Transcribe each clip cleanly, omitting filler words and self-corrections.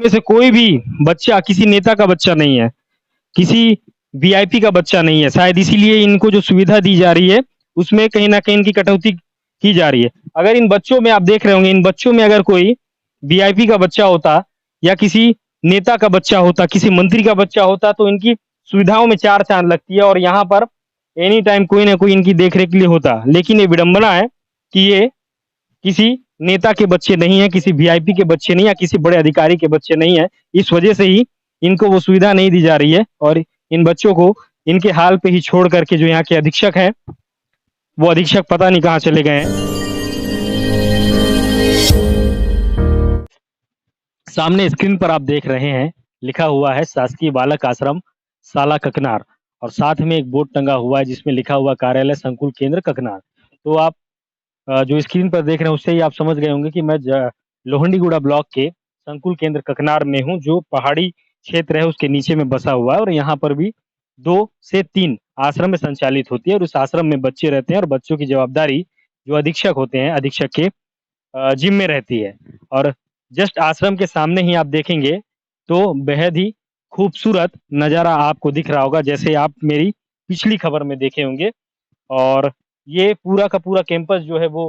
में से कोई भी बच्चा किसी नेता का बच्चा नहीं है, किसी वीआईपी का बच्चा नहीं है। शायद इसीलिए इनको जो सुविधा दी जा रही है, उसमें कहीं न कहीं इनकी कटौती की जा रही है। अगर इन बच्चों में आप देख रहे होंगे, इन बच्चों में अगर कोई वीआईपी का बच्चा होता या किसी नेता का बच्चा होता, किसी मंत्री का बच्चा होता, तो इनकी सुविधाओं में 4 चाँद लगती है और यहाँ पर एनी टाइम कोई न कोई इनकी देख-रेख के लिए होता। लेकिन ये विडंबना है कि ये किसी नेता के बच्चे नहीं हैं, किसी वीआईपी के बच्चे नहीं या किसी बड़े अधिकारी के बच्चे नहीं हैं। इस वजह से ही इनको वो सुविधा नहीं दी जा रही है और इन बच्चों को इनके हाल पे ही छोड़ करके जो यहाँ के अधीक्षक हैं, वो अधीक्षक पता नहीं कहाँ चले गए हैं। सामने स्क्रीन पर आप देख रहे हैं, लिखा हुआ है शासकीय बालक आश्रम साला ककनार और साथ में एक बोर्ड टंगा हुआ है जिसमें लिखा हुआ कार्यालय संकुल केंद्र ककनार। तो आप जो स्क्रीन पर देख रहे हैं उससे ही आप समझ गए होंगे कि मैं लोहंडीगुड़ा ब्लॉक के संकुल केंद्र ककनार में हूँ, जो पहाड़ी क्षेत्र है उसके नीचे में बसा हुआ है और यहाँ पर भी 2 से 3 आश्रम में संचालित होती है और उस आश्रम में बच्चे रहते हैं और बच्चों की जवाबदारी जो अधीक्षक होते हैं, अधीक्षक के जिम्मे रहती है। और जस्ट आश्रम के सामने ही आप देखेंगे तो बेहद ही खूबसूरत नज़ारा आपको दिख रहा होगा, जैसे आप मेरी पिछली खबर में देखे होंगे। और ये पूरा का पूरा कैंपस जो है वो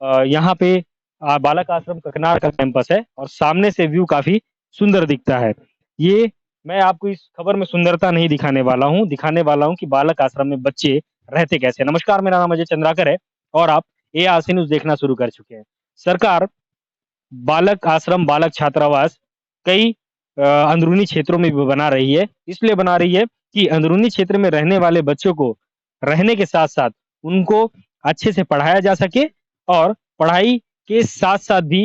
यहाँ पे बालक आश्रम ककनार का कैंपस है और सामने से व्यू काफ़ी सुंदर दिखता है। ये मैं आपको इस खबर में सुंदरता नहीं दिखाने वाला हूँ कि बालक आश्रम में बच्चे रहते कैसे हैं। नमस्कार, मेरा नाम अजय चंद्राकर है और आप एआरसी न्यूज़ देखना शुरू कर चुके हैं। सरकार बालक आश्रम, बालक छात्रावास कई अंदरूनी क्षेत्रों में भी बना रही है। इसलिए बना रही है कि अंदरूनी क्षेत्र में रहने वाले बच्चों को रहने के साथ-साथ उनको अच्छे से पढ़ाया जा सके और पढ़ाई के साथ-साथ भी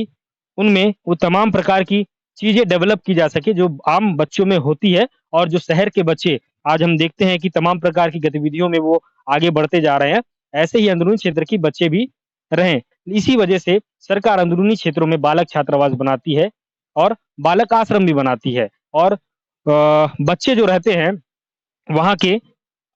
उनमें वो तमाम प्रकार की चीज़ें डेवलप की जा सके जो आम बच्चों में होती है और जो शहर के बच्चे आज हम देखते हैं कि तमाम प्रकार की गतिविधियों में वो आगे बढ़ते जा रहे हैं। ऐसे ही अंदरूनी क्षेत्र के बच्चे भी रहें। इसी वजह से सरकार अंदरूनी क्षेत्रों में बालक छात्रावास बनाती है और बालक आश्रम भी बनाती है और बच्चे जो रहते हैं, वहाँ के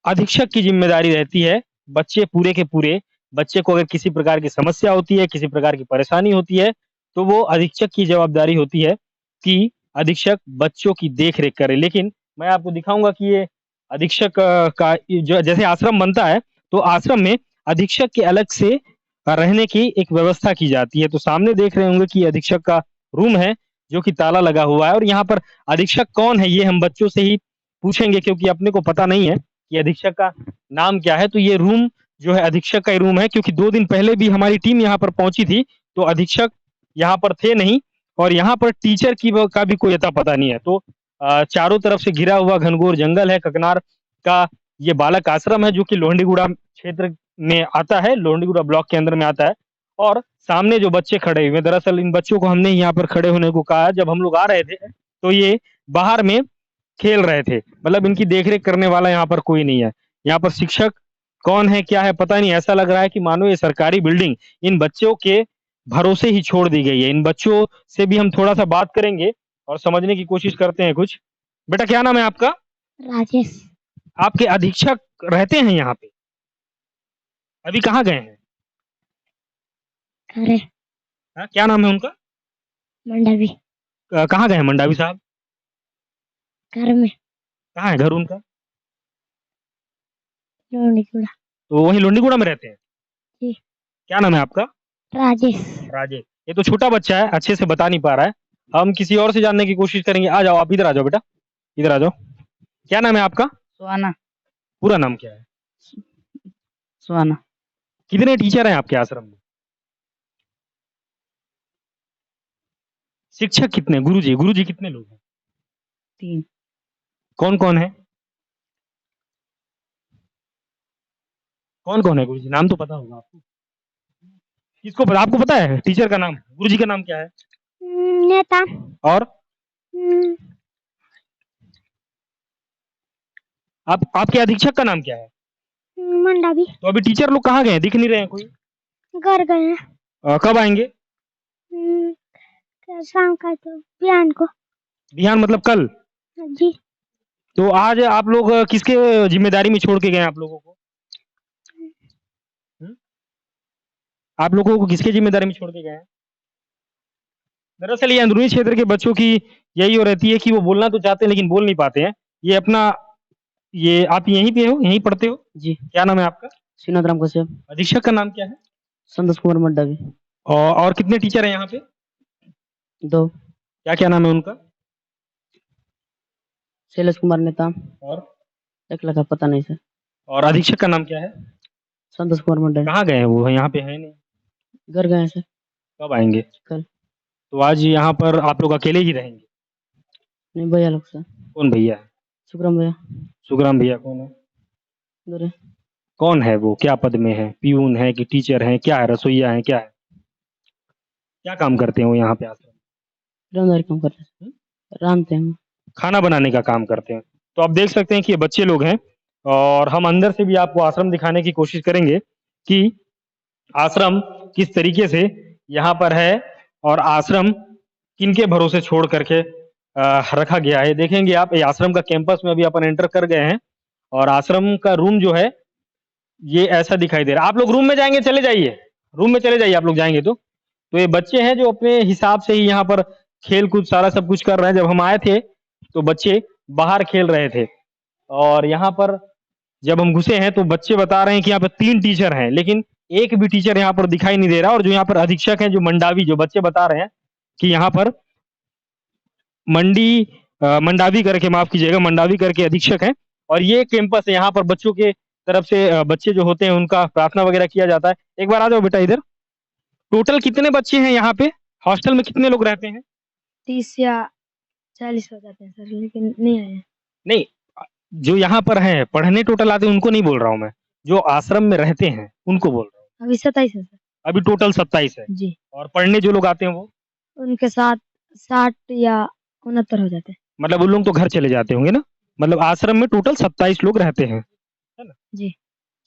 अधीक्षक की ज़िम्मेदारी रहती है, बच्चे पूरे के पूरे बच्चे को अगर किसी प्रकार की समस्या होती है, किसी प्रकार की परेशानी होती है, तो वो अधीक्षक की जवाबदारी होती है कि अधीक्षक बच्चों की देख-रेख करे। लेकिन मैं आपको दिखाऊँगा कि ये अधीक्षक का ये जो जैसे आश्रम बनता है, तो आश्रम में अधीक्षक के अलग से रहने की एक व्यवस्था की जाती है। तो सामने देख रहे होंगे कि अधीक्षक का रूम है, जो कि ताला लगा हुआ है और यहाँ पर अधीक्षक कौन है, ये हम बच्चों से ही पूछेंगे क्योंकि अपने को पता नहीं है कि अधीक्षक का नाम क्या है। तो ये रूम जो है अधीक्षक का ही रूम है क्योंकि 2 दिन पहले भी हमारी टीम यहाँ पर पहुँची थी, तो अधीक्षक यहाँ पर थे नहीं और यहाँ पर टीचर की का भी कोई अता पता नहीं है। तो चारों तरफ से घिरा हुआ घनघोर जंगल है। ककनार का ये बालक आश्रम है जो कि लोहंडीगुड़ा क्षेत्र में आता है, लोहंडीगुड़ा ब्लॉक के अंदर में आता है और सामने जो बच्चे खड़े हुए हैं, दरअसल इन बच्चों को हमने यहाँ पर खड़े होने को कहा। जब हम लोग आ रहे थे, तो ये बाहर में खेल रहे थे, मतलब इनकी देख-रेख करने वाला यहाँ पर कोई नहीं है। यहाँ पर शिक्षक कौन है, क्या है पता नहीं। ऐसा लग रहा है कि मानो ये सरकारी बिल्डिंग इन बच्चों के भरोसे ही छोड़ दी गई है। इन बच्चों से भी हम थोड़ा-सा बात करेंगे और समझने की कोशिश करते हैं कुछ। बेटा क्या नाम है आपका? राजेश। आपके अधीक्षक रहते हैं यहाँ पे? अभी कहाँ गए हैं? घर है। हाँ, क्या नाम है उनका? मंडावी। कहाँ गए हैं मंडावी साहब? घर में। कहाँ है घर उनका? लोहंडीगुड़ा। तो वहीं लोहंडीगुड़ा में रहते हैं? जी। क्या नाम है आपका? राजेश। राजेश। ये तो छोटा बच्चा है, अच्छे से बता नहीं पा रहा है। हम किसी और से जानने की कोशिश करेंगे। आ जाओ, आप इधर आ जाओ बेटा, इधर आ जाओ। क्या नाम है आपका? सुहाना। पूरा नाम क्या है? सुहाना। कितने टीचर हैं आपके आश्रम में? शिक्षक कितने? गुरुजी कितने लोग हैं? 3। कौन-कौन है? कौन-कौन है गुरुजी? नाम तो पता होगा आपको। किसको पता? आपको पता है टीचर का नाम? गुरुजी का नाम क्या है? नेता। और आपके अधीक्षक का नाम क्या है? मंडावी। तो अभी टीचर लोग कहाँ गए हैं? दिख नहीं रहे हैं कोई। घर गए हैं। कब आएंगे? शाम का तो बिहान को। बिहान मतलब कल? जी। तो आज आप लोग किसके जिम्मेदारी में छोड़ के गए आप लोगों को? आप लोगों को किसके जिम्मेदारी में छोड़ के गए हैं? दरअसल ये अंदरूनी क्षेत्र के बच्चों की यही हो रहती है कि वो बोलना तो चाहते हैं लेकिन बोल नहीं पाते हैं। ये अपना ये आप यहीं पे हो, यहीं पढ़ते हो? जी। क्या नाम है आपका? श्रीनाथ राम कश्यप। अधीक्षक का नाम क्या है? संतोष कुमार मंडावी। और कितने टीचर हैं यहाँ पे? 2। क्या-क्या नाम है उनका? शैलेश कुमार नेताम। और? एक लगा पता नहीं सर। और अधीक्षक का नाम क्या है? संतोष कुमार मंडावी। कहाँ गए हैं वो? यहाँ पे हैं नहीं। घर गए हैं सर। कब आएँगे? कल। तो आज यहाँ पर आप लोग अकेले ही रहेंगे? नहीं भैया लोग सर। कौन भैया है? शुक्रम भैया। सुखराम भैया कौन है? उधर है। कौन है वो? क्या पद में है? पियून है कि टीचर हैं? क्या है? रसोइया हैं? क्या है? क्या काम करते हैं वो यहाँ पे आश्रम में? रंगदारी काम करते हैं। रांधते हैं। खाना बनाने का काम करते हैं। तो आप देख सकते हैं कि ये बच्चे लोग हैं और हम अंदर से भी आपको आश्रम दिखाने की कोशिश करेंगे कि आश्रम किस तरीके से यहाँ पर है और आश्रम किनके भरोसे छोड़ करके रखा गया है। देखेंगे आप ये आश्रम का कैंपस में अभी अपन एंटर कर गए हैं और आश्रम का रूम जो है ये ऐसा दिखाई दे रहा है। आप लोग रूम में जाएंगे, चले जाइए। रूम में चले जाइए आप लोग जाएंगे तो ये बच्चे हैं जो अपने हिसाब से ही यहाँ पर खेल कूद सारा सब कुछ कर रहे हैं। जब हम आए थे तो बच्चे बाहर खेल रहे थे और यहाँ पर जब हम घुसे हैं तो बच्चे बता रहे हैं कि यहाँ पर 3 टीचर हैं लेकिन एक भी टीचर यहाँ पर दिखाई नहीं दे रहा। और जो यहाँ पर अधीक्षक हैं जो मंडावी, जो बच्चे बता रहे हैं कि यहाँ पर मंडावी करके, माफ कीजिएगा, मंडावी करके अधीक्षक हैं और ये कैंपस है। यहाँ पर बच्चों के तरफ से बच्चे जो होते हैं उनका प्रार्थना वगैरह किया जाता है। एक बार आ जाओ बेटा इधर। टोटल कितने बच्चे हैं यहाँ पे? हॉस्टल में कितने लोग रहते हैं? 30 या 40 हो जाते हैं सर, लेकिन नहीं आए हैं। नहीं, जो यहाँ पर हैं पढ़ने टोटल आते हैं उनको नहीं बोल रहा हूँ मैं, जो आश्रम में रहते हैं उनको बोल रहा हूँ। अभी 27 है सर। अभी टोटल 27 है जी। और पढ़ने जो लोग आते हैं वो? उनके साथ 60 या 69 हो जाते हैं। मतलब उन लोग तो घर चले जाते होंगे ना? मतलब आश्रम में टोटल 27 लोग रहते हैं, है ना? जी।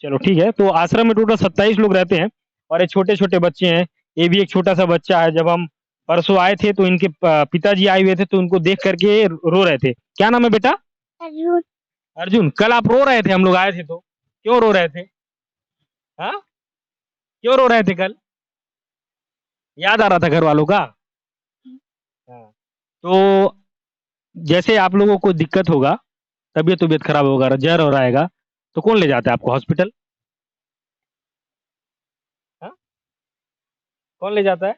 चलो ठीक है। तो आश्रम में टोटल 27 लोग रहते हैं और ये छोटे-छोटे बच्चे हैं। ये भी एक छोटा-सा बच्चा है। जब हम परसों आए थे तो इनके पिताजी आए हुए थे तो उनको देख करके रो रहे थे। क्या नाम है बेटा? अर्जुन। अर्जुन। कल आप रो रहे थे, हम लोग आए थे तो। क्यों रो रहे थे? हाँ? क्यों रो रहे थे कल? याद आ रहा था घर वालों का? हाँ। तो जैसे आप लोगों को दिक्कत होगा, तबीयत खराब होगा, ज्वर हो आएगा, तो कौन ले जाता है आपको हॉस्पिटल? हाँ? कौन ले जाता है?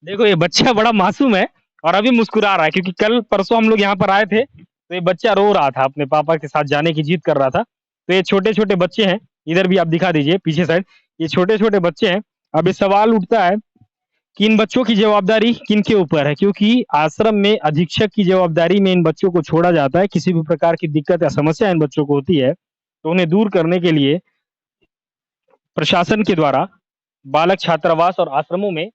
देखो ये बच्चा बड़ा मासूम है और अभी मुस्कुरा रहा है क्योंकि कल परसों हम लोग यहाँ पर आए थे तो ये बच्चा रो रहा था, अपने पापा के साथ जाने की जिद कर रहा था। तो ये छोटे-छोटे बच्चे हैं, इधर भी आप दिखा दीजिए पीछे साइड, ये छोटे-छोटे बच्चे हैं। अब ये सवाल उठता है कि इन बच्चों की जवाबदारी किनके ऊपर है? क्योंकि आश्रम में अधीक्षक की जवाबदारी में इन बच्चों को छोड़ा जाता है। किसी भी प्रकार की दिक्कत या समस्या इन बच्चों को होती है, तो उन्हें दूर करने के लिए प्रशासन के द्वारा बालक छात्रावास और आश्रमों में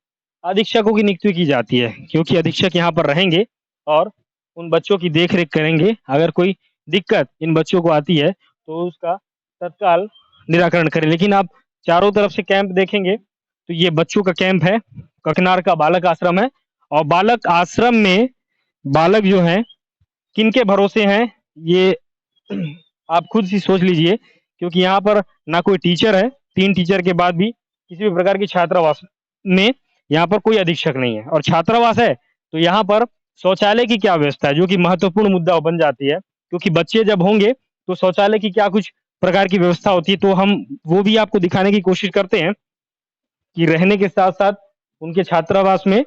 अधीक्षकों की नियुक्ति की जाती है क्योंकि अधीक्षक यहाँ पर रहेंगे और उन बच्चों की देख-रेख करेंगे। अगर कोई दिक्कत इन बच्चों को आती है तो उसका तत्काल निराकरण करें। लेकिन आप चारों तरफ से कैंप देखेंगे तो ये बच्चों का कैंप है, ककनार का बालक आश्रम है और बालक आश्रम में बालक जो हैं किनके भरोसे हैं ये आप खुद ही सोच लीजिए क्योंकि यहाँ पर ना कोई टीचर है, 3 टीचर के बाद भी किसी भी प्रकार की छात्रावास में यहाँ पर कोई अधीक्षक नहीं है और छात्रावास है तो यहाँ पर शौचालय की क्या व्यवस्था है जो कि महत्वपूर्ण मुद्दा बन जाती है क्योंकि बच्चे जब होंगे तो शौचालय की क्या कुछ प्रकार की व्यवस्था होती है तो हम वो भी आपको दिखाने की कोशिश करते हैं कि रहने के साथ-साथ उनके छात्रावास में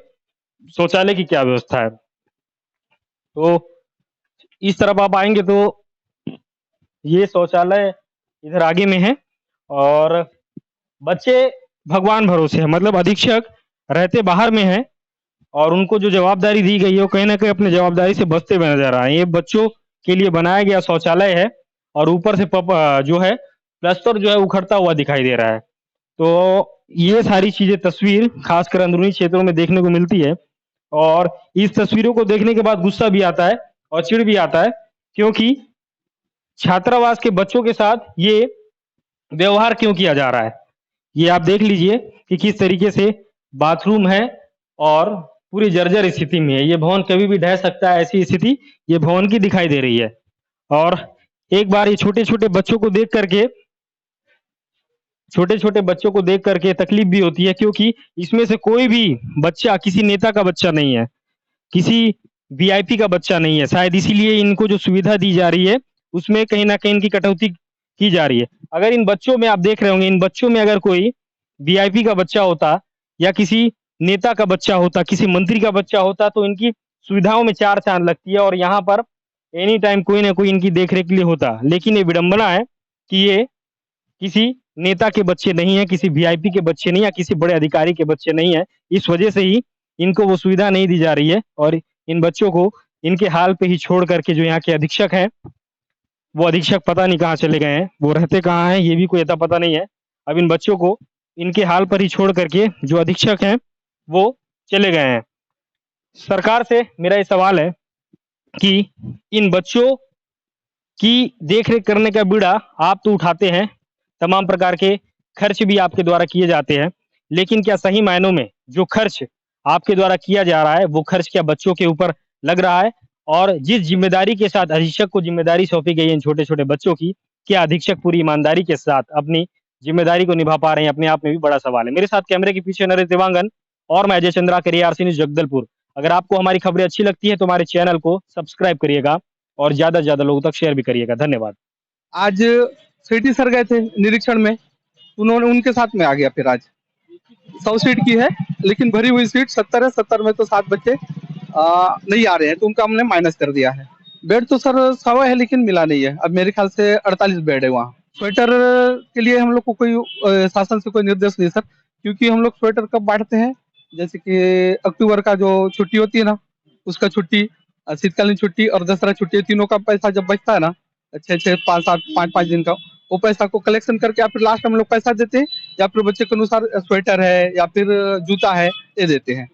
शौचालय की क्या व्यवस्था है। तो इस तरफ आप आएँगे तो ये शौचालय इधर आगे में है और बच्चे भगवान भरोसे हैं, मतलब अधीक्षक रहते बाहर में हैं और उनको जो जवाबदारी दी गई है वो कहीं न कहीं अपनी जवाबदारी से बचते हुए नज़र आए हैं। ये बच्चों के लिए बनाया गया शौचालय है और ऊपर से जो है प्लास्टर जो है उखड़ता हुआ दिखाई दे रहा है। तो ये सारी चीज़ें तस्वीर खासकर अंदरूनी क्षेत्रों में देखने को मिलती है और इस तस्वीरों को देखने के बाद गुस्सा भी आता है और चिढ़ भी आता है क्योंकि छात्रावास के बच्चों के साथ ये व्यवहार क्यों किया जा रहा है? ये आप देख लीजिए कि किस तरीके से बाथरूम है और पूरी जर्जर स्थिति में है। ये भवन कभी भी ढह सकता है, ऐसी स्थिति ये भवन की दिखाई दे रही है। और एक बार ये छोटे-छोटे बच्चों को देख करके छोटे छोटे बच्चों को देख करके तकलीफ भी होती है, क्योंकि इसमें से कोई भी बच्चा किसी नेता का बच्चा नहीं है, किसी वीआईपी का बच्चा नहीं है। शायद इसीलिए इनको जो सुविधा दी जा रही है उसमें कहीं ना कहीं इनकी कटौती की जा रही है। अगर इन बच्चों में आप देख रहे होंगे, इन बच्चों में अगर कोई वीआईपी का बच्चा होता या किसी नेता का बच्चा होता, किसी मंत्री का बच्चा होता, तो इनकी सुविधाओं में चार चांद लगती है और यहाँ पर एनी टाइम कोई ना कोई इनकी देखरेख के लिए होता। लेकिन ये विडंबना है कि ये किसी नेता के बच्चे नहीं है, किसी वीआईपी के बच्चे नहीं, या किसी बड़े अधिकारी के बच्चे नहीं है। इस वजह से ही इनको वो सुविधा नहीं दी जा रही है और इन बच्चों को इनके हाल पे ही छोड़ करके जो यहाँ के अधीक्षक हैं, वो अधीक्षक पता नहीं कहाँ चले गए हैं, वो रहते कहाँ हैं ये भी कोई अता पता नहीं है। अब इन बच्चों को इनके हाल पर ही छोड़ करके जो अधीक्षक हैं वो चले गए हैं। सरकार से मेरा ये सवाल है कि इन बच्चों की देखरेख करने का बीड़ा आप तो उठाते हैं, तमाम प्रकार के खर्च भी आपके द्वारा किए जाते हैं, लेकिन क्या सही मायनों में जो खर्च आपके द्वारा किया जा रहा है वो खर्च क्या बच्चों के ऊपर लग रहा है? और जिस जिम्मेदारी के साथ अधीक्षक को जिम्मेदारी सौंपी गई है इन छोटे छोटे बच्चों की, क्या अधीक्षक पूरी ईमानदारी के साथ अपनी जिम्मेदारी को निभा पा रहे हैं? अपने आप में भी बड़ा सवाल है। मेरे साथ कैमरे के पीछे नरेश देवांगन और मैं अजय चंद्रा, ARC न्यूज जगदलपुर। अगर आपको हमारी खबरें अच्छी लगती है तो हमारे चैनल को सब्सक्राइब करिएगा और ज्यादा से ज्यादा लोगों तक शेयर भी करिएगा। धन्यवाद। आज सिटी सर गए थे निरीक्षण में, उन्होंने उनके साथ में आ गया। फिर आज 100 सीट की है, लेकिन भरी हुई सीट 70 है। 70 में तो 7 बच्चे नहीं आ रहे हैं, तो उनका हमने माइनस कर दिया है। बेड तो सर 100 है, लेकिन मिला नहीं है। अब मेरे ख्याल से 48 बेड है वहाँ। स्वेटर के लिए हम लोग को कोई शासन से कोई निर्देश नहीं सर, क्योंकि हम लोग स्वेटर कब बांटते हैं, जैसे कि अक्टूबर का जो छुट्टी होती है ना, उसका छुट्टी, शीतकालीन छुट्टी और दसरा छुट्टी, तीनों का पैसा जब बचता है ना, 6-6, 5-7, 5-5 दिन का, वो पैसा को कलेक्शन करके या फिर लास्ट में हम लोग पैसा देते हैं, या फिर बच्चे के अनुसार स्वेटर है या फिर जूता है, ये देते हैं।